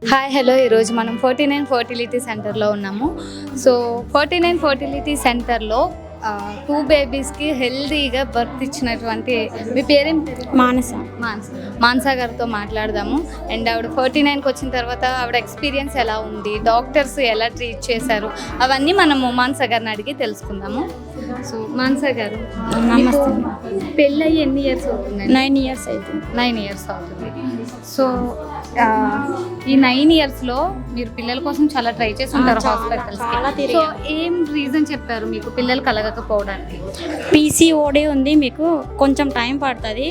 Hi hello, ఈరోజు మనం 49 fertility సెంటర్లో ఉన్నాము. సో 49 ఫర్టిలిటీ సెంటర్లో 2 బేబీస్కి హెల్దీగా బర్త్ ఇచ్చినటువంటి మీ పేరేం? మానస గారితో మాట్లాడదాము. అండ్ ఆవిడ 49కి వచ్చిన తర్వాత ఆవిడ ఎక్స్పీరియన్స్ ఎలా ఉంది, డాక్టర్స్ ఎలా ట్రీట్ చేశారు, అవన్నీ మనము మానస గారిని అడిగి తెలుసుకుందాము. సో మానస గారు, నమస్తే. పెళ్ళయి ఎన్ని ఇయర్స్ అవుతుంది? 9 years అవుతుంది. 9 years అవుతుంది. సో ఈ 9 yearsలో మీరు పిల్లల కోసం చాలా ట్రై చేసి ఉంటారు హాస్పిటల్స్కి. సో ఏం రీజన్ చెప్పారు మీకు పిల్లలు కలగకపోవడానికి? PCOD ఉంది, మీకు కొంచెం టైం పడుతుంది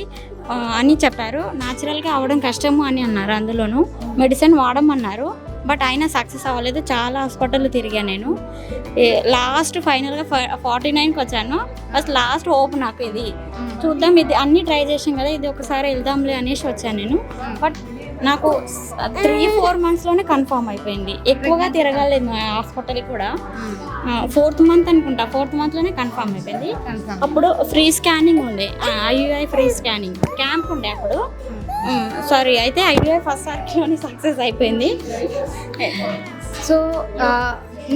అని చెప్పారు. న్యాచురల్గా అవ్వడం కష్టము అని అన్నారు. అందులోనూ మెడిసిన్ వాడమన్నారు, బట్ అయినా సక్సెస్ అవ్వలేదు. చాలా హాస్పిటల్ తిరిగాను నేను. లాస్ట్ ఫైనల్గా 49కి వచ్చాను. ఫస్ట్ లాస్ట్ హోప్ నాకు ఇది చూద్దాం, ఇది అన్నీ ట్రై చేసాం కదా, ఇది ఒకసారి వెళ్దాంలే అనేసి వచ్చాను నేను. బట్ నాకు 3-4 monthsలోనే కన్ఫర్మ్ అయిపోయింది. ఎక్కువగా తిరగలేదు హాస్పిటల్ కూడా. 4th month అనుకుంటా, 4th monthలోనే కన్ఫర్మ్ అయిపోయింది. అప్పుడు ఫ్రీ స్కానింగ్ ఉండే, IUI ఫ్రీ స్కానింగ్ క్యాంప్ ఉండే అప్పుడు. సారీ, అయితే IUI ఫస్ట్ సార్లోనే సక్సెస్ అయిపోయింది. సో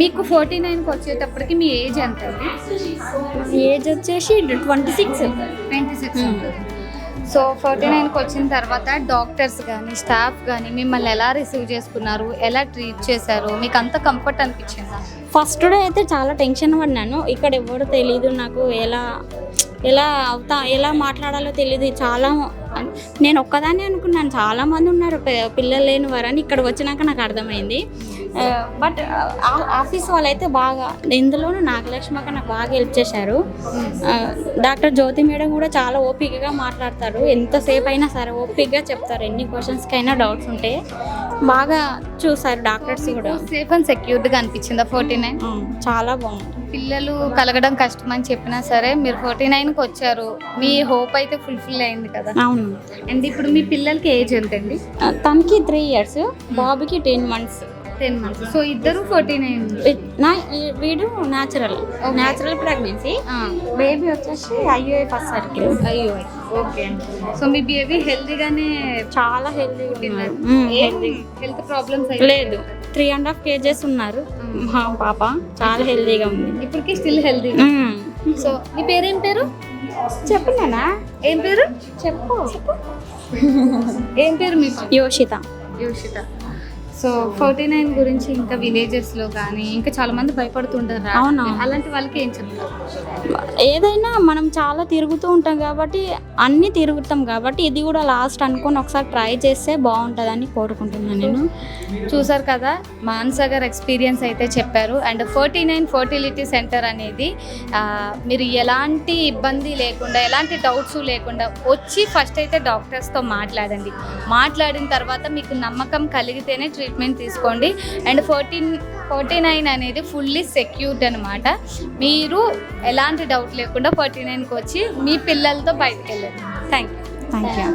మీకు 49కి వచ్చేటప్పటికి మీ ఏజ్ ఎంత? ఏజ్ వచ్చేసి 26. సో 49కి వచ్చిన తర్వాత డాక్టర్స్ కానీ స్టాఫ్ కానీ మిమ్మల్ని ఎలా రిసీవ్ చేసుకున్నారు, ఎలా ట్రీట్ చేశారు, మీకు అంత కంఫర్ట్ అనిపించిందా? ఫస్ట్ డే అయితే చాలా టెన్షన్ పడినాను. ఇక్కడ ఎవరు తెలీదు నాకు, ఎలా మాట్లాడాలో తెలియదు. నేను ఒక్కదాన్ని అనుకున్నాను, చాలామంది ఉన్నారు పిల్లలు లేని వారని. ఇక్కడికి వచ్చినాక నాకు అర్థమైంది. బట్ ఆఫీస్ వాళ్ళు అయితే బాగా, ఇందులోనూ నాగలక్ష్మి అక్క నాకు బాగా హెల్ప్ చేశారు. డాక్టర్ జ్యోతి మేడం కూడా చాలా ఓపికగా మాట్లాడతారు. ఎంతసేపు అయినా సరే ఓపికగా చెప్తారు. ఎన్ని క్వశ్చన్స్కైనా డౌట్స్ ఉంటే బాగా చూసారు డాక్టర్స్ కూడా. సేఫ్ అండ్ సెక్యూర్డ్గా అనిపించిందా 49? చాలా బాగుంది. పిల్లలు కలగడం కష్టం అని చెప్పినా సరే మీరు 49కి వచ్చారు, మీ హోప్ అయితే ఫుల్ఫిల్ అయింది కదా? అవును. అండ్ ఇప్పుడు మీ పిల్లలకి ఏజ్ ఎంతండి? తనకి 3 years, బాబుకి 10 months. సో ఇద్దరు 49. వీడు న్యాచురల్ ప్రెగ్నెన్సీ. బేబీ వచ్చేసి IUI first circle. IUI, okay. So మీ బేబీ హెల్తీగానే? చాలా హెల్తీగా. హెల్త్ ప్రాబ్లమ్స్ లేదు. 3.5 kgs ఉన్నారు మా పాప. చాలా హెల్తీగా ఉంది ఇప్పటికి, స్టిల్ హెల్తీ. సో మీ పేరేం పేరు? చెప్పినానా? ఏం పేరు చెప్పు. ఏం పేరు మీకు? యోషిత. సో 49 గురించి ఇంకా విలేజెస్లో కానీ ఇంకా చాలా మంది భయపడుతుంటారు. అవునా? అలాంటి వాళ్ళకి ఏం చెప్తారు? ఏదైనా మనం చాలా తిరుగుతూ ఉంటాం కాబట్టి, అన్నీ తిరుగుతాం కాబట్టి, ఇది కూడా లాస్ట్ అనుకొని ఒకసారి ట్రై చేస్తే బాగుంటుందని కోరుకుంటున్నాను నేను. చూసారు కదా, మానస గారు ఎక్స్పీరియన్స్ అయితే చెప్పారు. అండ్ 49 ఫర్టిలిటీ సెంటర్ అనేది మీరు ఎలాంటి ఇబ్బంది లేకుండా, ఎలాంటి డౌట్స్ లేకుండా వచ్చి ఫస్ట్ అయితే డాక్టర్స్తో మాట్లాడిన తర్వాత మీకు నమ్మకం కలిగితేనే ట్రీట్మెంట్ తీసుకోండి. అండ్ 49 అనేది ఫుల్లీ సెక్యూర్డ్ అనమాట. మీరు ఎలాంటి డౌట్ లేకుండా 49కి వచ్చి మీ పిల్లలతో బయటకు వెళ్ళండి. Thank you.